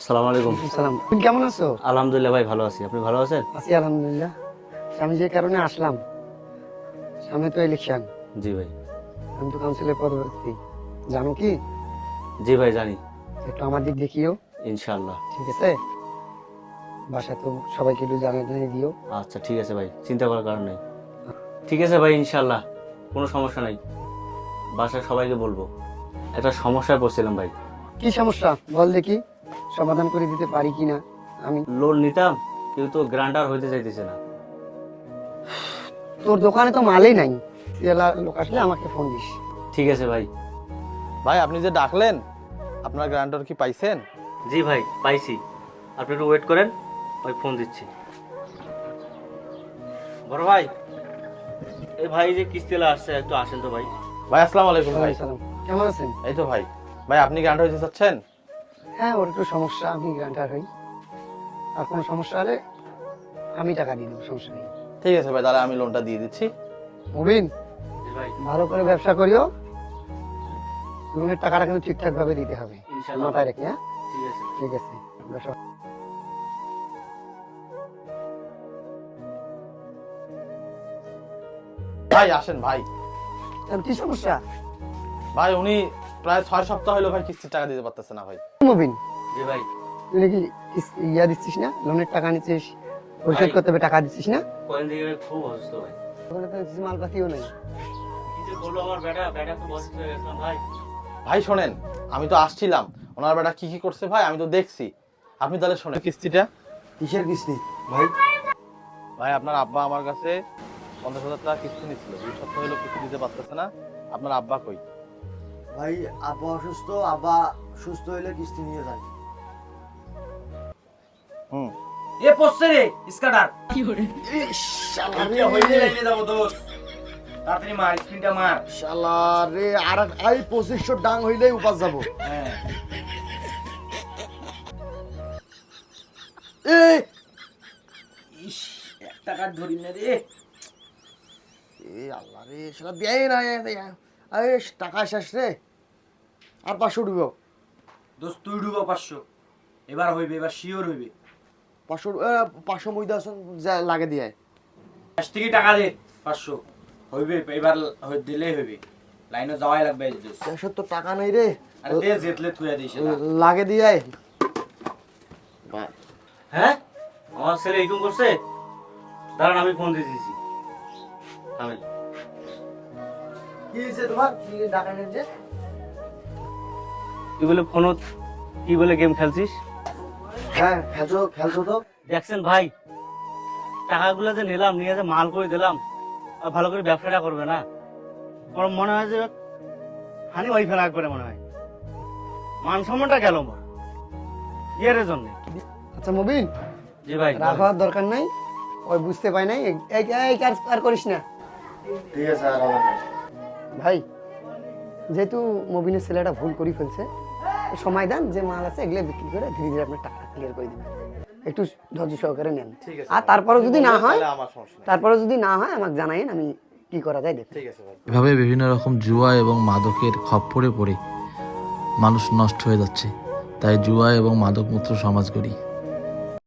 আসসালামু আলাইকুম। সালাম। তুমি কেমন আছো? আলহামদুলিল্লাহ ভাই, ভালো আছি। আপনি ভালো আছেন? আছি আলহামদুলিল্লাহ। আমি যে কারণে আসলাম, সামনে তো ইলেকশন, জি ভাই। আমি তো কাউন্সিলর পদপ্রার্থী, জানো কি? জি ভাই জানি। একটু আমার দিক দেখিও, ইনশাআল্লাহ। ঠিক আছে? বাসায় তো সবাইকে একটু জানিয়ে দিও। আচ্ছা ঠিক আছে ভাই, চিন্তা করার কারণ নেই। ঠিক আছে ভাই, ইনশাআল্লাহ কোনো সমস্যা নাই, বাসায় সবাইকে বলবো। একটা সমস্যায় পড়ছিলাম ভাই। কি সমস্যা বল দেখি, সমাধান করে দিতে পারি কিনা। আমি লোন নিতাম, কেউ তো গ্রান্টার হইতে চাইতেছে না। তোর দোকানে তো মালই নাই, তেলা লোক আসলে আমাকে ফোন দিস। ঠিক আছে ভাই। ভাই আপনি যে ডাকলেন, আপনার গ্রান্টর কি পাইছেন? জি ভাই পাইছি, আপনি একটু ওয়েট করেন, ওই ফোন দিচ্ছি। বড় ভাই, এই ভাই যে কিস্তিলা আসছে, একটু আসেন তো ভাই। ভাই আসসালামু আলাইকুম ভাই। সালাম, কেমন আছেন? এই তো ভাই। ভাই আপনি গ্রান্ট হইতে চাচ্ছেন? হ্যাঁ, ওর একটু সমস্যা, আমি গ্রান্টার হই। আর কোনো সমস্যা হলে আমি টাকা দিয়ে দেবো, সমস্যা নেই। ঠিক আছে ভাই, তাহলে আমি লোনটা দিয়ে দিচ্ছি। মুবিন, জি ভাই। ভালো করে ব্যবসা করিও, লোনের টাকাটা কিন্তু ঠিকঠাক ভাবে দিতে হবে, ইনশাআল্লাহ। মাথায় রেখে। হ্যাঁ, ঠিক আছে। ঠিক আছে। ব্যবসা ভাই আসেন ভাই। কি সমস্যা? ভাই উনি প্রায় 6 সপ্তাহ হলো ভাই কিস্তির টাকা দিতে পারতেছে না ভাই। মুবিন, জি ভাই। তুই নাকি ইয়া দিচ্ছিস না, লোনের টাকা নিচ্ছিস, পরিশোধ ভাই। করতে হবে, টাকা দিচ্ছিস না? কয়েন থেকে আমি খুব অসুস্থ ভাই। ওখানে তো মালপাতিও নেই। কি যে করলো আমার বেটা খুব অসুস্থ হয়ে গেছিলাম ভাই। ভাই শোনেন, আমি তো আসছিলাম, ওনার বেটা কি কি করছে ভাই আমি তো দেখছি। আপনি তাহলে শোনেন কিস্তিটা। কিসের কিস্তি ভাই? ভাই আপনার আব্বা আমার কাছে 50,000 টাকা কিস্তি নিছিল, 2 সপ্তাহ হলো কিস্তি দিতে পারতেছে না। আপনার আব্বা কই? ভাই আব্বা অসুস্থ, আব্বা সুস্থ হইলে কিস্তি নিয়ে যায়। হুম। এ পড়ছে রে স্কাটার শালা হইলে লাইনে যাবো দোস্ত, তাড়াতাড়ি মার স্ক্রিনটা মার। শালা রে, আর 2500 ডাং হইলেই উপাস যাব। হ্যাঁ এই ইস, 1 টাকা ধরি না রে। এই আল্লাহ রে, শালা দেয় না। আরে টাকা শেষ রে, আর 500 ডুবো। দোস্ত তুই ডুবো 500, এবার হইবে, এবার শিওর হইবে। 500 মইদা যা লাগে দিয়ে। ক্যাশ থেকে টাকা দে 500, হইবে এবার, দিলেই হইবে, লাইনে যাওয়াই লাগবে এই দোস্ত। দেশের তো টাকা নেই রে, আরে দে জেতলে থুয়া দিস না। লাগে দিয়ে। হ্যাঁ, আমার ছেলে এরকম করছে, দাঁড়ান আমি ফোন দিয়ে দিয়েছি। আমি কি হয়েছে তোমার? কি টাকা নেই যে? তুই বলে ফোন, কি বলে গেম খেলছিস? হ্যাঁ, খেলছো তো। দেখছেন ভাই, টাকাগুলো যে নিলাম, নিয়ে যে মাল করে দিলাম, আর ভালো করে ব্যবসাটা করবে না, আমার মনে হয় যে হানি ওই ফেলা করে মনে হয়, মান সম্মানটা গেল আমার ইয়ের জন্য। আচ্ছা মুবিন, জি ভাই। রাগ হওয়ার দরকার নাই, ওই বুঝতে পাই নাই, এই কাজ আর করিস না ঠিক আছে, আর হবে না। ভাই। যেহেতু মুবিনের ছেলেটা ভুল করে ফেলছে, সময় দেন, যে মাল আছে এগুলো বিক্রি করে ধীরে ধীরে আপনার টাকা ক্লিয়ার করে দিবেন, একটু ধৈর্য সহকারে নেন। ঠিক আছে আর তারপরে যদি না হয়, তাহলে আমার সমস্যা নেই। তারপরে যদি না হয় আমাকে জানাইন, আমি কি করা যায় দেখি। ঠিক আছে ভাই। এভাবে বিভিন্ন রকম জুয়া এবং মাদকের খপ্পরে পড়ে মানুষ নষ্ট হয়ে যাচ্ছে। তাই জুয়া এবং মাদক মুক্ত সমাজ গড়ি।